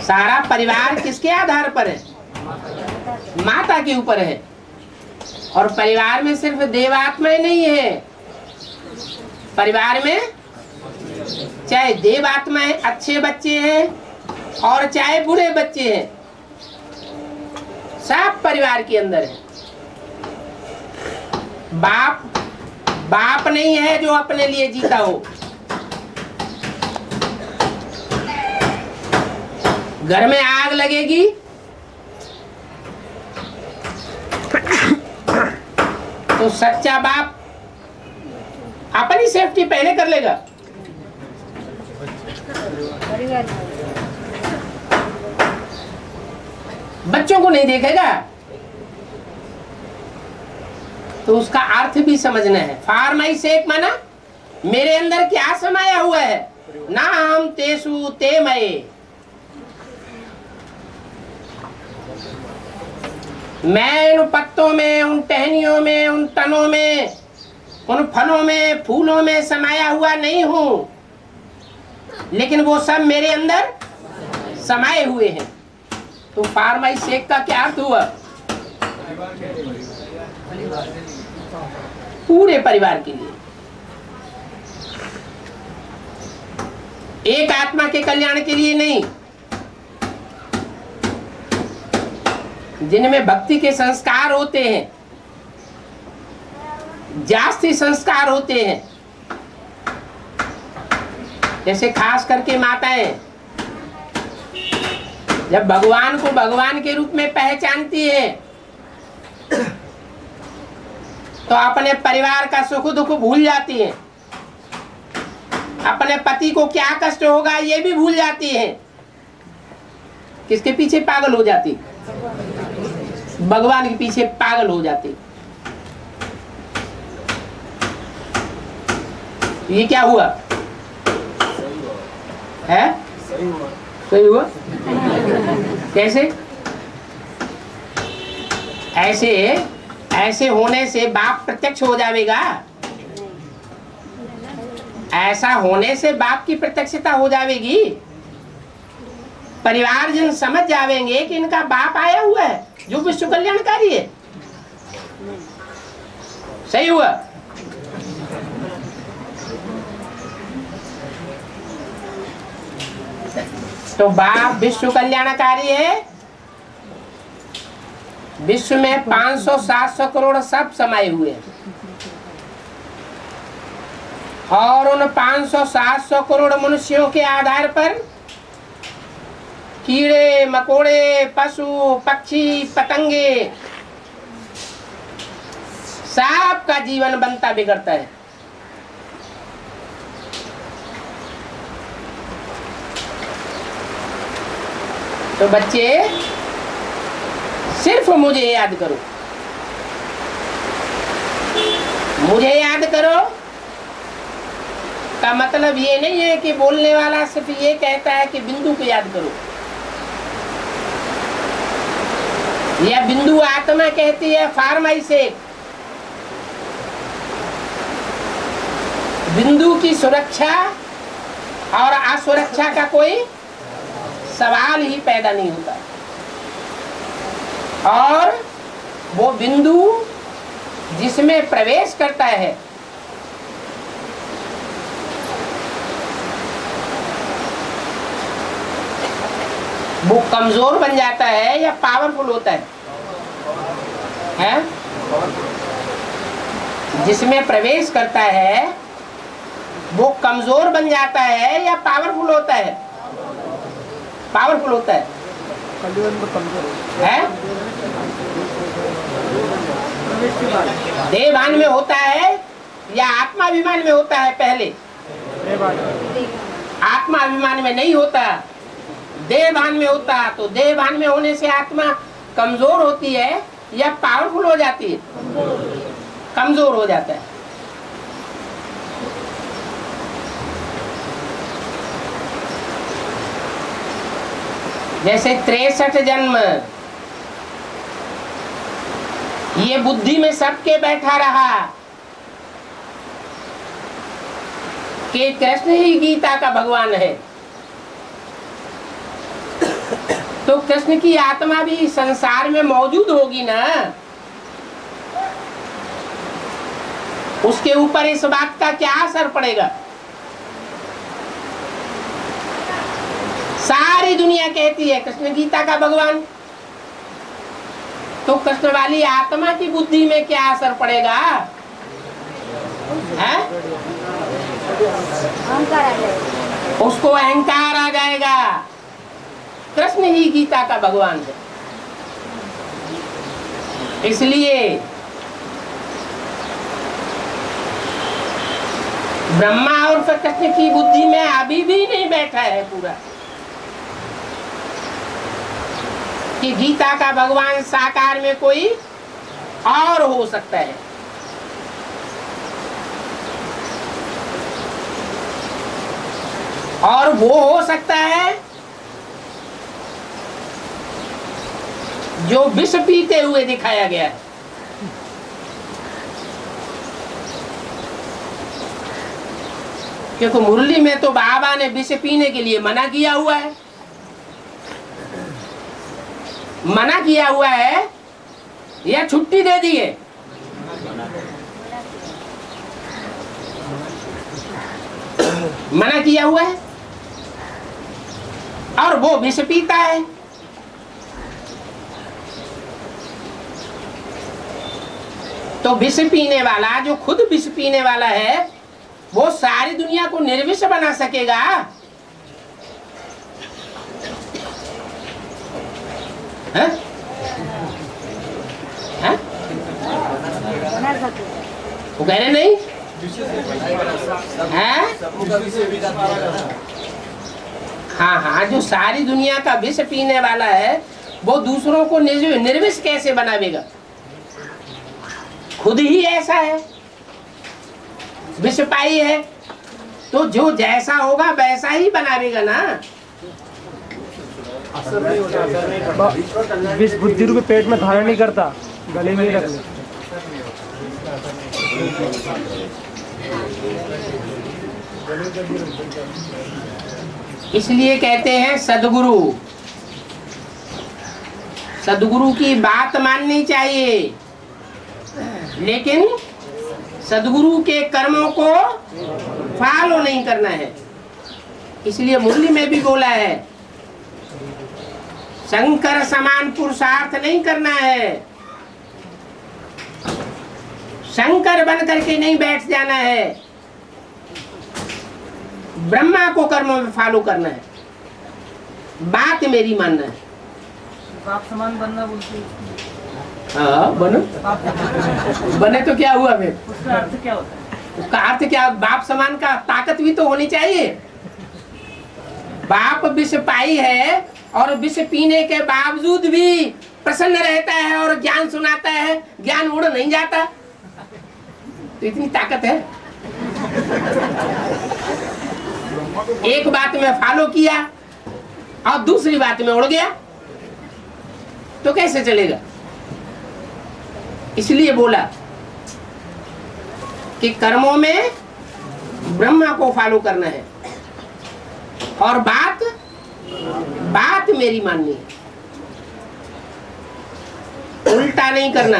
सारा परिवार किसके आधार पर है? माता के ऊपर है। और परिवार में सिर्फ देवात्माएं नहीं है, परिवार में चाहे देवात्माएं अच्छे बच्चे हैं और चाहे बुरे बच्चे हैं, सब परिवार के अंदर है। बाप नहीं है जो अपने लिए जीता हो। घर में आग लगेगी तो सच्चा बाप अपनी सेफ्टी पहले कर लेगा। बच्चों को नहीं देखेगा। तो उसका अर्थ भी समझना है। फार्माई सेक माना मेरे अंदर क्या समाया हुआ है, नाम तेसु ते मये। मैं उन पत्तों में, उन टहनियों में, उन तनों में, उन फलों में, फूलों में समाया हुआ नहीं हूं, लेकिन वो सब मेरे अंदर समाये हुए हैं। तो फार्माई सेक का क्या अर्थ हुआ? पूरे परिवार के लिए, एक आत्मा के कल्याण के लिए नहीं। जिनमें भक्ति के संस्कार होते हैं, जास्ती संस्कार होते हैं, जैसे खास करके माताएं जब भगवान को भगवान के रूप में पहचानती है तो अपने परिवार का सुख दुख भूल जाती हैं, अपने पति को क्या कष्ट होगा ये भी भूल जाती हैं। किसके पीछे पागल हो जाती? भगवान के पीछे पागल हो जाती। ये क्या हुआ है? सही हुआ। कैसे? ऐसे होने से बाप प्रत्यक्ष हो जाएगा। ऐसा होने से बाप की प्रत्यक्षता हो जाएगी। परिवार जन समझ जाएंगे कि इनका बाप आया हुआ है जो विश्व कल्याणकारी है। सही हुआ। तो बाप विश्व कल्याणकारी है। विश्व में 500-700 करोड़ सब समाये हुए हैं और उन 500-700 करोड़ मनुष्यों के आधार पर कीड़े मकोड़े, पशु पक्षी, पतंगे, सबका जीवन बनता बिगड़ता है। तो बच्चे सिर्फ मुझे याद करो, मुझे याद करो का मतलब ये नहीं है कि बोलने वाला सिर्फ ये कहता है कि बिंदु को याद करो, या बिंदु आत्मा कहती है फार्माई से। बिंदु की सुरक्षा और असुरक्षा का कोई सवाल ही पैदा नहीं होता। और वो बिंदु जिसमें प्रवेश करता है वो कमजोर बन जाता है या पावरफुल होता है? हैं? जिसमें प्रवेश करता है वो कमजोर बन जाता है या पावरफुल होता है? पावरफुल होता है। देहभान में होता है या आत्माभिमान में होता है? पहले आत्माभिमान में नहीं होता, देहभान में होता। तो देहभान में होने से आत्मा कमजोर होती है या पावरफुल हो जाती है? कमजोर हो जाता है। जैसे 63 जन्म ये बुद्धि में सबके बैठा रहा कि कृष्ण ही गीता का भगवान है। तो कृष्ण की आत्मा भी संसार में मौजूद होगी ना, उसके ऊपर इस बात का क्या असर पड़ेगा? सारी दुनिया कहती है कृष्ण गीता का भगवान, तो कृष्ण वाली आत्मा की बुद्धि में क्या असर पड़ेगा? है? उसको अहंकार आ जाएगा। कृष्ण ही गीता का भगवान है। इसलिए ब्रह्मा और कृष्ण की बुद्धि में अभी भी नहीं बैठा है पूरा कि गीता का भगवान साकार में कोई और हो सकता है। और वो हो सकता है जो विष पीते हुए दिखाया गया है। क्योंकि मुरली में तो बाबा ने विष पीने के लिए मना किया हुआ है, मना किया हुआ है या छुट्टी दे दी है? मना किया हुआ है और वो विष पीता है। तो विष पीने वाला, जो खुद विष पीने वाला है, वो सारी दुनिया को निर्विष बना सकेगा? है? है? वो कह रहे नहीं है? हाँ हाँ, जो सारी दुनिया का विष पीने वाला है वो दूसरों को निर्विष कैसे बनावेगा? खुद ही ऐसा है, विष पाई है, तो जो जैसा होगा वैसा ही बनावेगा ना। विष बुद्धि रूपी पेट में धारण नहीं करता, गले में ही रख ले। इसलिए कहते हैं सद्गुरु, सद्गुरु की बात माननी चाहिए, लेकिन सद्गुरु के कर्मों को फॉलो नहीं करना है। इसलिए मुरली में भी बोला है, शंकर समान पुरुषार्थ नहीं करना है, शंकर बन करके नहीं बैठ जाना है, ब्रह्मा को कर्मों में फॉलो करना है। बात मेरी मानना है। बाप समान बनना बोलते, हाँ बनो, बने तो क्या हुआ फिर? उसका अर्थ क्या होता है? उसका अर्थ क्या? बाप समान का ताकत भी तो होनी चाहिए। बाप विष पाई है और विष पीने के बावजूद भी प्रसन्न रहता है और ज्ञान सुनाता है, ज्ञान उड़ नहीं जाता, तो इतनी ताकत है। एक बात में फॉलो किया और दूसरी बात में उड़ गया, तो कैसे चलेगा? इसलिए बोला कि कर्मों में ब्रह्मा को फॉलो करना है और बात मेरी माननी है, उल्टा नहीं करना।